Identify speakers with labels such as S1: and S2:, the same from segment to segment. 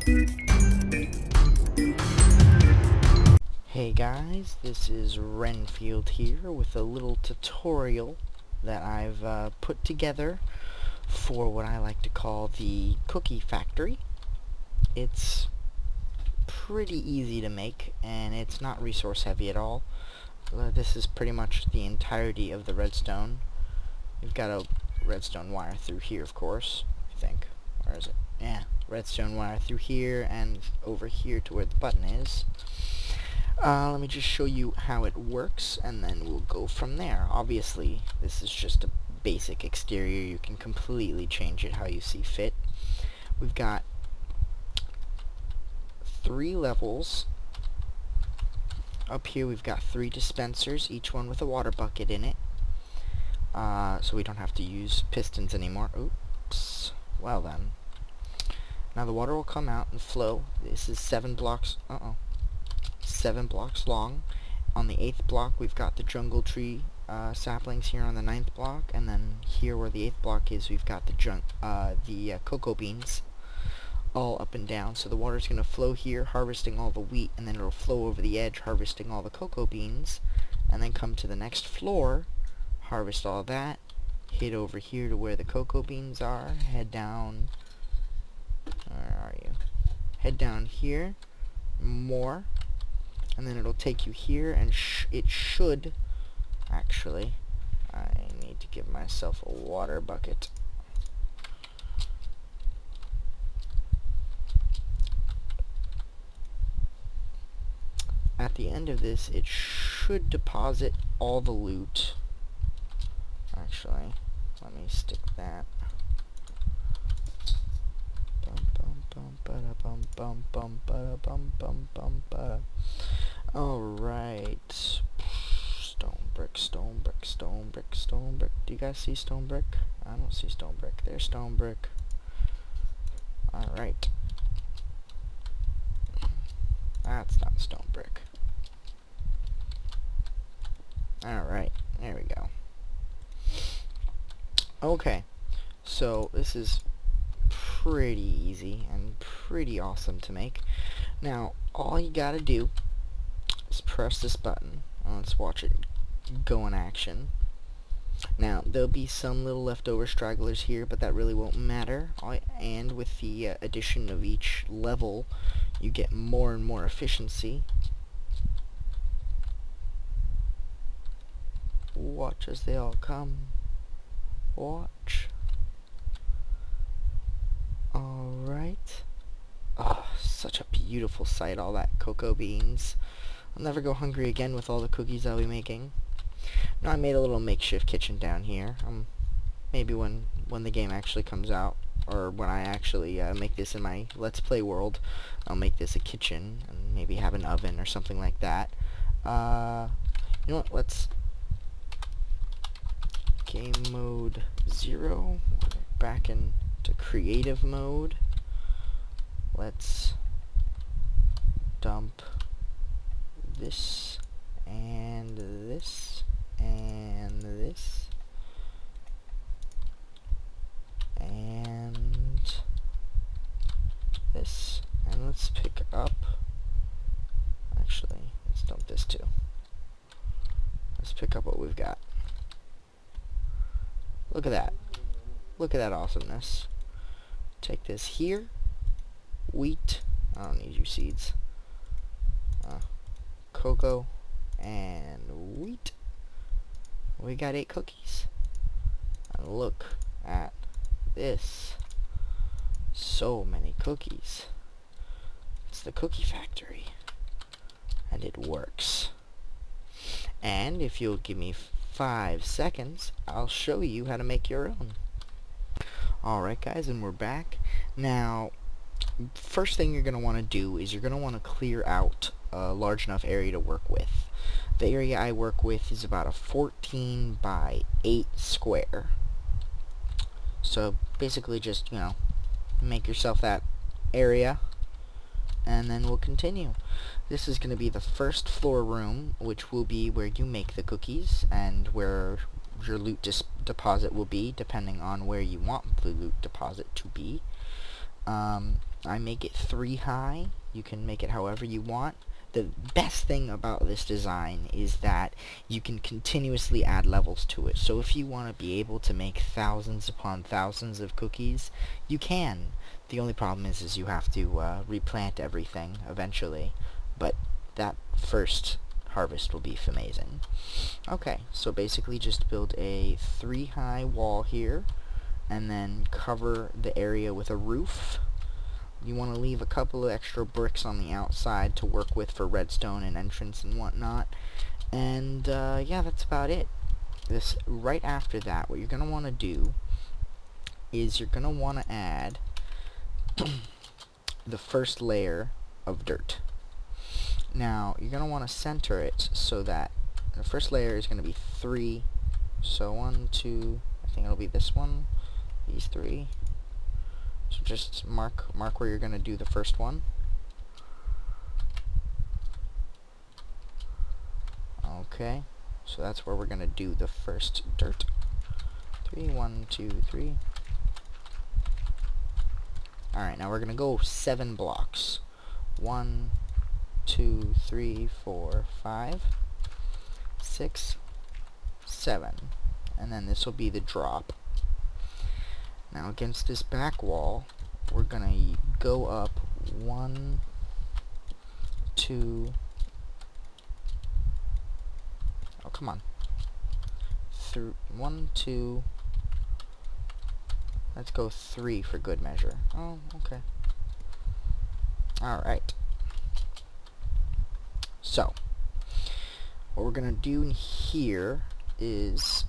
S1: Hey guys, this is Renfailed here with a little tutorial that I've put together for what I like to call the cookie factory. It's pretty easy to make and it's not resource heavy at all. This is pretty much the entirety of the redstone. We've got a redstone wire through here, of course, I think. Where is it? Yeah, redstone wire through here and over here to where the button is. Let me just show you how it works, and then we'll go from there. Obviously, this is just a basic exterior. You can completely change it how you see fit. We've got 3 levels. Up here we've got 3 dispensers, each one with a water bucket in it. So we don't have to use pistons anymore. Oops. Well then. Now the water will come out and flow. This is 7 blocks. 7 blocks long. On the 8th block we've got the jungle tree saplings here on the 9th block, and then here where the 8th block is we've got the cocoa beans all up and down. So the water's going to flow here harvesting all the wheat, and then it'll flow over the edge harvesting all the cocoa beans, and then come to the next floor, harvest all that, hit over here to where the cocoa beans are, head down, where are you? Head down here, more, and then it'll take you here, and it should, actually, I need to give myself a water bucket. At the end of this, it should deposit all the loot. Actually, let me stick that. Alright. Stone brick, stone brick, stone brick, stone brick. Do you guys see stone brick? I don't see stone brick. There's stone brick. Alright. That's not stone brick. Alright, there we go. Okay, so this is pretty easy and pretty awesome to make. Now, all you gotta do is press this button. Let's watch it go in action. Now, there'll be some little leftover stragglers here, but that really won't matter. And with the addition of each level, you get more and more efficiency. Watch as they all come. Watch. Alright. Oh, such a beautiful sight, all that cocoa beans. I'll never go hungry again with all the cookies I'll be making. Now I made a little makeshift kitchen down here. Maybe when the game actually comes out, or when I actually make this in my Let's Play world, I'll make this a kitchen, and maybe have an oven or something like that. You know what, let's... Game mode 0. Back into creative mode. Let's dump this, and this, and this, and this, and let's pick up, actually, let's dump this too. Let's pick up what we've got. Look at that. Look at that awesomeness. Take this here. Wheat. I don't need you seeds. Cocoa and wheat. We got 8 cookies. And look at this. So many cookies. It's the cookie factory. And it works. And if you'll give me 5 seconds, I'll show you how to make your own. Alright guys, and we're back. Now, first thing you're going to want to do is you're going to want to clear out a large enough area to work with. The area I work with is about a 14 by 8 square. So basically just, you know, make yourself that area, and then we'll continue. This is going to be the first floor room, which will be where you make the cookies, and where your loot deposit will be, depending on where you want the loot deposit to be. I make it 3 high. You can make it however you want. The best thing about this design is that you can continuously add levels to it. So if you want to be able to make thousands upon thousands of cookies, you can. The only problem is you have to replant everything eventually. But that first harvest will be amazing. Okay, so basically just build a 3 high wall here, and then cover the area with a roof. You want to leave a couple of extra bricks on the outside to work with for redstone and entrance and whatnot. And yeah, that's about it. Right after that, what you're going to want to do is you're going to want to add the first layer of dirt. Now, you're going to want to center it so that the first layer is going to be 3. So 1, 2, I think it'll be this one, these 3. So just mark where you're going to do the first one. Okay, so that's where we're going to do the first dirt. 3, 1, 2, 3. Alright, now we're going to go 7 blocks. 1, 2, 3, 4, 5, 6, 7. And then this will be the drop. Now against this back wall, we're going to go up 1, 2, oh come on, 1, 2, let's go 3 for good measure. Oh, okay. Alright. So, what we're going to do in here is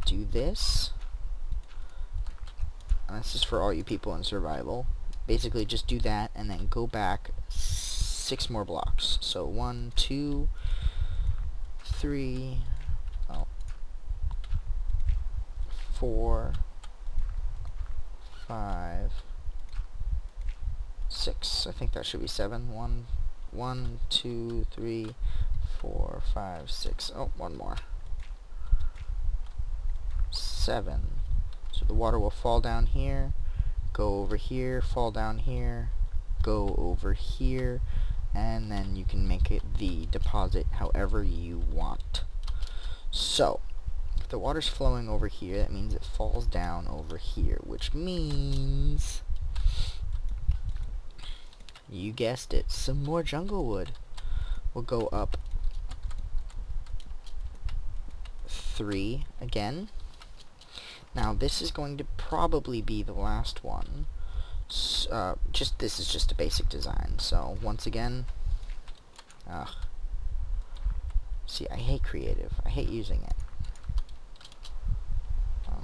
S1: do this. This is for all you people in survival. Basically, just do that and then go back 6 more blocks. So 1, 2, 3, 4, 5, 6. I think that should be 7. 1, 2, 3, 4, 5, 6. Oh, one more. 7. So the water will fall down here, go over here, fall down here, go over here, and then you can make it the deposit however you want. So, if the water's flowing over here, that means it falls down over here, which means, you guessed it, some more jungle wood. We'll go up 3 again. Now this is going to probably be the last one. This is just a basic design. So once again, see, I hate creative. I hate using it.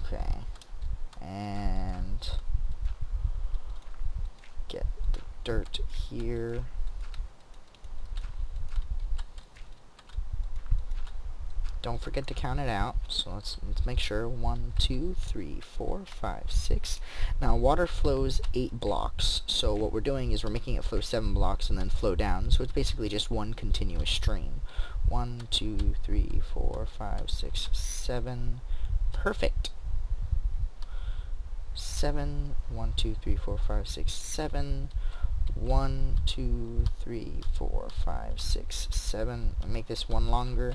S1: Okay, and get the dirt here. Don't forget to count it out. So let's make sure. 1, 2, 3, 4, 5, 6. Now water flows 8 blocks. So what we're doing is we're making it flow 7 blocks and then flow down. So it's basically just one continuous stream. 1, 2, 3, 4, 5, 6, 7. Perfect. 7. 1, 2, 3, 4, 5, 6, 7. 1, 2, 3, 4, 5, 6, 7. I'll make this one longer.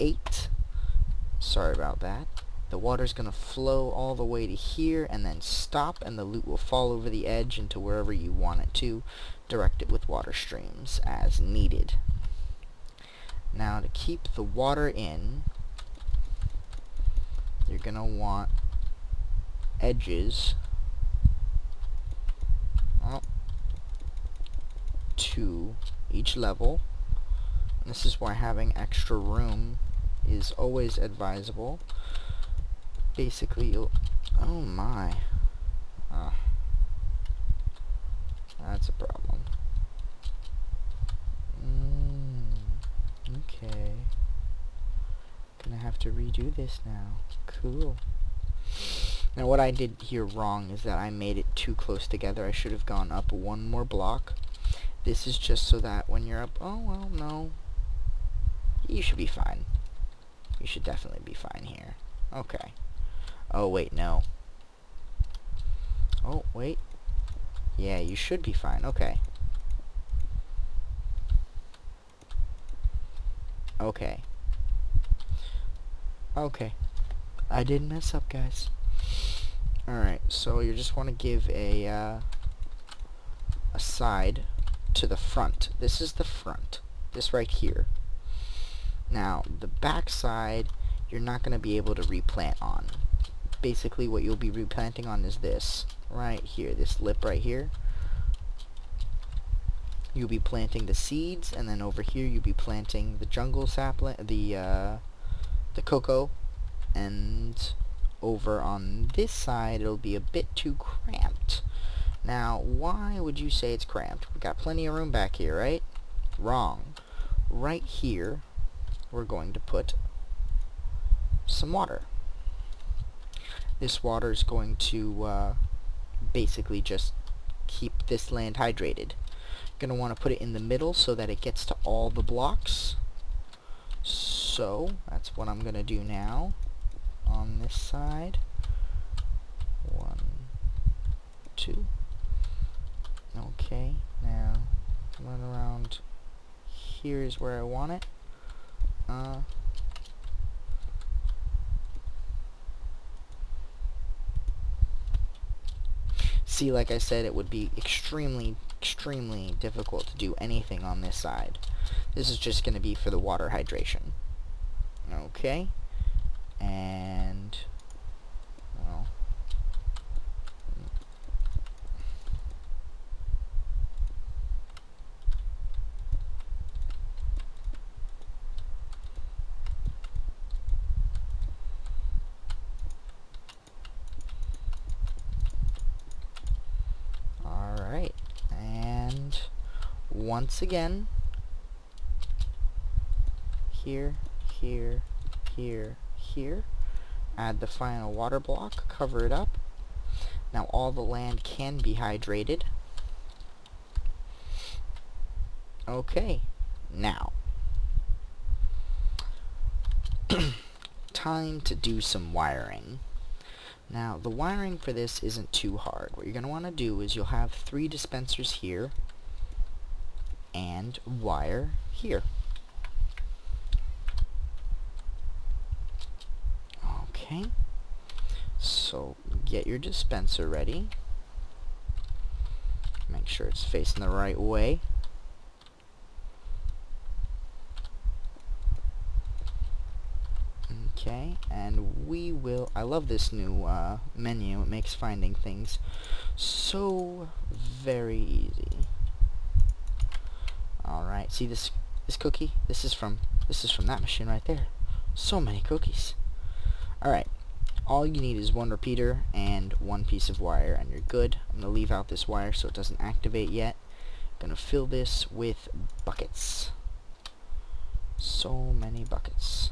S1: 8. Sorry about that. The water's gonna flow all the way to here and then stop, and the loot will fall over the edge into wherever you want it to. Direct it with water streams as needed. Now to keep the water in, you're gonna want edges to each level. And this is why having extra room is always advisable. Basically, you'll... Oh my. That's a problem. Okay. Gonna have to redo this now. Cool. Now what I did here wrong is that I made it too close together. I should have gone up one more block. This is just so that when you're up... Oh, well, no. You should be fine. You should definitely be fine here. Okay. Oh, wait, no. Oh, wait. Yeah, you should be fine. Okay. Okay. Okay. I didn't mess up, guys. Alright, so you just want to give a side to the front. This is the front. This right here. Now, the back side, you're not going to be able to replant on. Basically, what you'll be replanting on is this. Right here. This lip right here. You'll be planting the seeds, and then over here you'll be planting the jungle sapling, the cocoa, and over on this side it'll be a bit too cramped. Now, why would you say it's cramped? We've got plenty of room back here, right? Wrong. Right here, we're going to put some water. This water is going to basically just keep this land hydrated. Going to want to put it in the middle so that it gets to all the blocks. So, that's what I'm going to do now on this side. 1, 2. Okay, now run around. Here is where I want it. See, like I said, it would be extremely difficult to do anything on this side. This is just going to be for the water hydration. Okay. And, well, alright. And once again, here, here, here, here. Add the final water block, cover it up. Now all the land can be hydrated. Okay, now time to do some wiring. Now the wiring for this isn't too hard. What you're going to want to do is you'll have 3 dispensers here and wire here. Okay, so get your dispenser ready. Make sure it's facing the right way. Okay, and we will... I love this new menu. It makes finding things so very easy. Alright, see this cookie? This is from that machine right there. So many cookies. Alright, all you need is 1 repeater and 1 piece of wire, and you're good. I'm going to leave out this wire so it doesn't activate yet. I'm going to fill this with buckets. So many buckets.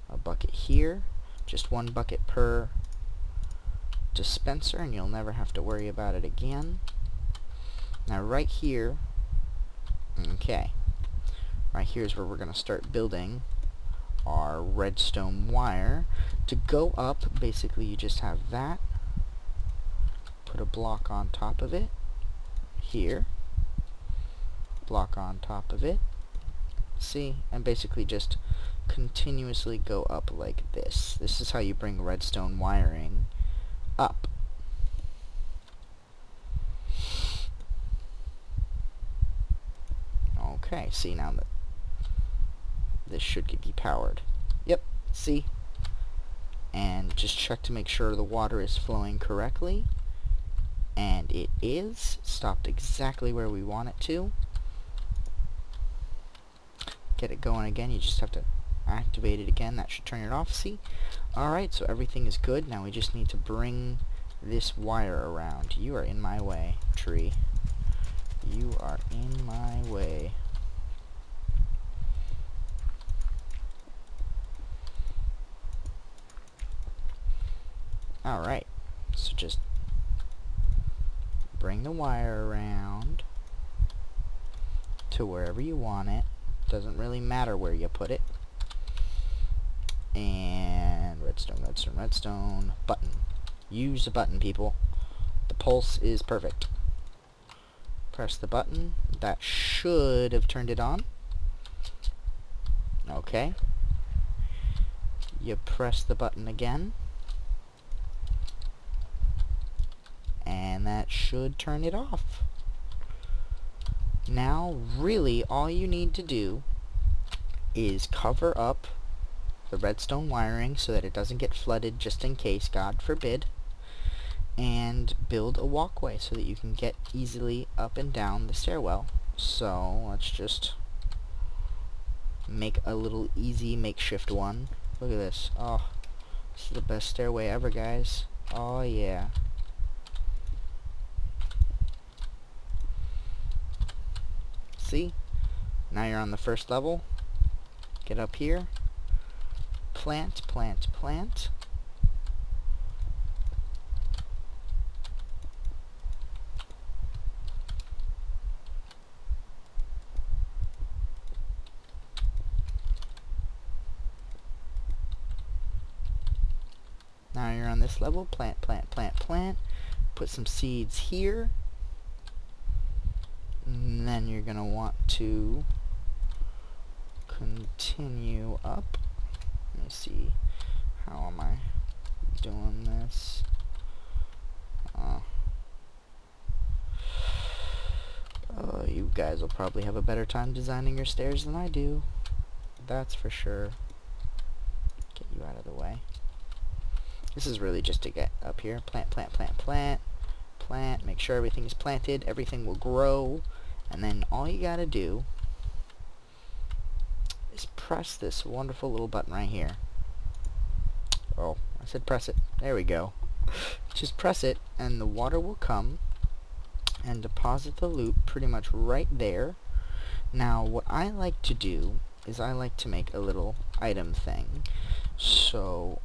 S1: A bucket here, just 1 bucket per dispenser, and you'll never have to worry about it again. Now right here, okay, right here is where we're going to start building our redstone wire. To go up, basically you just have that, put a block on top of it, here, block on top of it, see, and basically just continuously go up like this. This is how you bring redstone wiring up. Okay, see, now that this should be powered. Yep, see? And just check to make sure the water is flowing correctly. And it is. Stopped exactly where we want it to. Get it going again. You just have to activate it again. That should turn it off, see? Alright, so everything is good. Now we just need to bring this wire around. You are in my way, tree. You are in my way. Alright, so just bring the wire around to wherever you want it. Doesn't really matter where you put it. And redstone, redstone, redstone. Button. Use the button, people. The pulse is perfect. Press the button. That should have turned it on. Okay. You press the button again. And that should turn it off. Now, really, all you need to do is cover up the redstone wiring so that it doesn't get flooded just in case, God forbid, and build a walkway so that you can get easily up and down the stairwell. So, let's just make a little easy makeshift one. Look at this. Oh, this is the best stairway ever, guys. Oh, yeah. See? Now you're on the first level. Get up here. Plant, plant, plant. Now you're on this level. Plant, plant, plant, plant. Put some seeds here. And then you're going to want to continue up. Let me see. How am I doing this? You guys will probably have a better time designing your stairs than I do. That's for sure. Get you out of the way. This is really just to get up here. Plant, plant, plant, plant. Plant. Make sure everything is planted. Everything will grow. And then all you gotta do is press this wonderful little button right here. Oh, I said press it. There we go. Just press it and the water will come and deposit the loot pretty much right there. Now, what I like to do is I like to make a little item thing. So,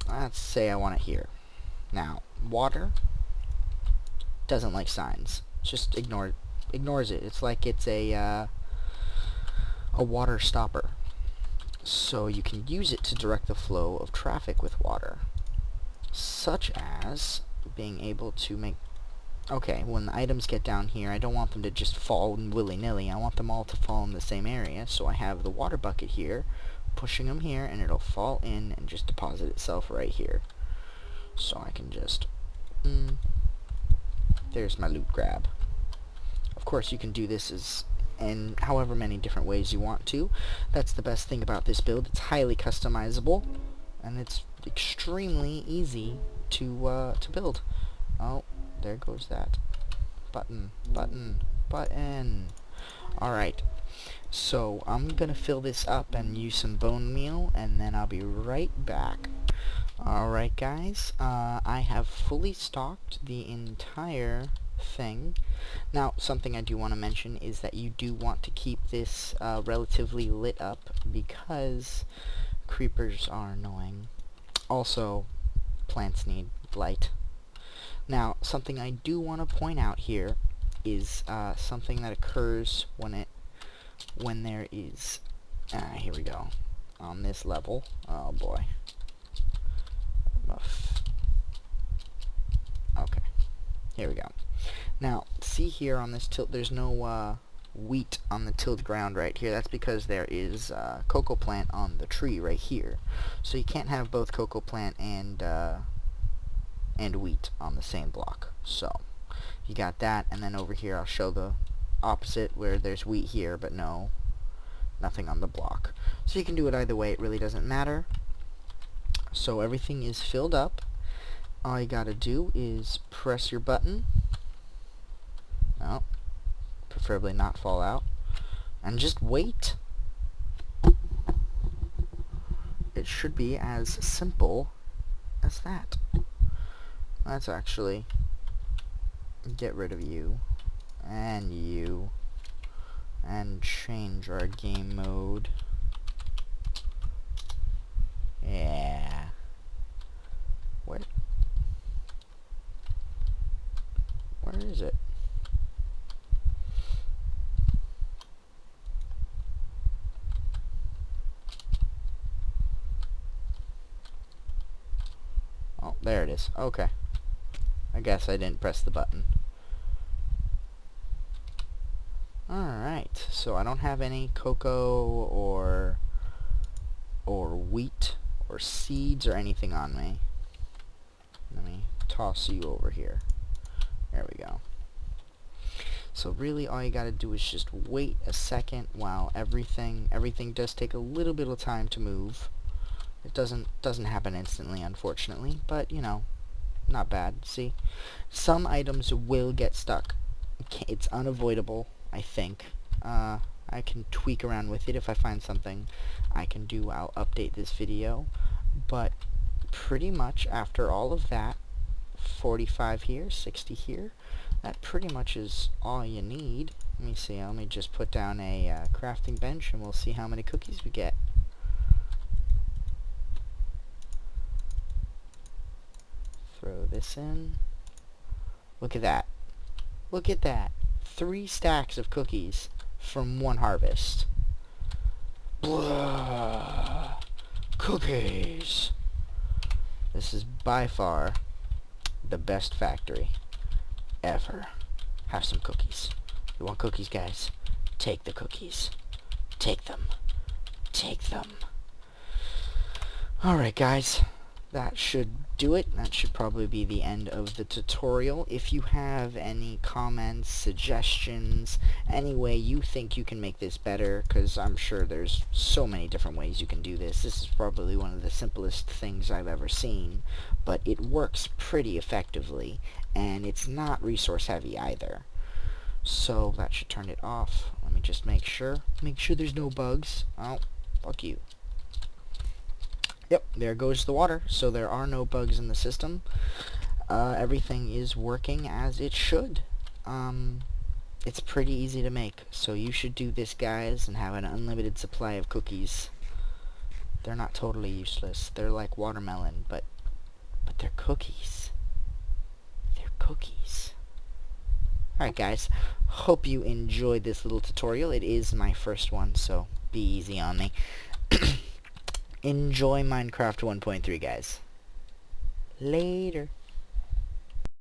S1: let's say I want it here. Now, water doesn't like signs. Just ignores it. It's like it's a water stopper. So you can use it to direct the flow of traffic with water, such as being able to make... Okay, when the items get down here, I don't want them to just fall willy-nilly. I want them all to fall in the same area, so I have the water bucket here, pushing them here, and it'll fall in and just deposit itself right here. So I can just... there's my loot grab. Of course, you can do this in however many different ways you want to. That's the best thing about this build. It's highly customizable, and it's extremely easy to build. Oh, there goes that. Button, button, button. Alright, so I'm gonna fill this up and use some bone meal, and then I'll be right back. Alright guys, I have fully stocked the entire thing. Now, something I do want to mention is that you do want to keep this relatively lit up because creepers are annoying. Also, plants need light. Now, something I do want to point out here is something that occurs when there is... here we go. On this level. Oh boy. Okay. Here we go. Now, see here on this tilt, there's no wheat on the tilled ground right here. That's because there is cocoa plant on the tree right here. So you can't have both cocoa plant and wheat on the same block. So you got that, and then over here I'll show the opposite where there's wheat here, but nothing on the block. So you can do it either way. It really doesn't matter. So everything is filled up. All you gotta do is press your button. Oh, preferably not fall out. And just wait. It should be as simple as that. Let's actually get rid of you and change our game mode. Yeah. Where is it? Oh, There it is. Okay. I guess I didn't press the button. Alright, so I don't have any cocoa or wheat or seeds or anything on me. Let me toss you over here. There we go. So really all you gotta do is just wait a second while everything does take a little bit of time to move. It doesn't happen instantly, unfortunately, but you know, not bad. See, some items will get stuck. It's unavoidable, I think. I can tweak around with it if I find something I can do. I'll update this video, but pretty much after all of that, 45 here, 60 here, that pretty much is all you need. Let me see, let me just put down a crafting bench and we'll see how many cookies we get. Throw this in. Look at that. Look at that. 3 stacks of cookies from one harvest. Blah. Cookies. This is by far the best factory ever. Have some cookies. You want cookies, guys? Take the cookies. Take them. Take them. Alright, guys. That should do it. That should probably be the end of the tutorial. If you have any comments, suggestions, any way you think you can make this better, because I'm sure there's so many different ways you can do this. This is probably one of the simplest things I've ever seen, but it works pretty effectively, and it's not resource heavy either. So that should turn it off. Let me just make sure. Make sure there's no bugs. Oh, fuck you. Yep, there goes the water, so there are no bugs in the system. Everything is working as it should. It's pretty easy to make, so you should do this, guys, and have an unlimited supply of cookies. They're not totally useless. They're like watermelon, but they're cookies. They're cookies. Alright, guys, hope you enjoyed this little tutorial. It is my first one, so be easy on me. Enjoy Minecraft 1.3, guys. Later.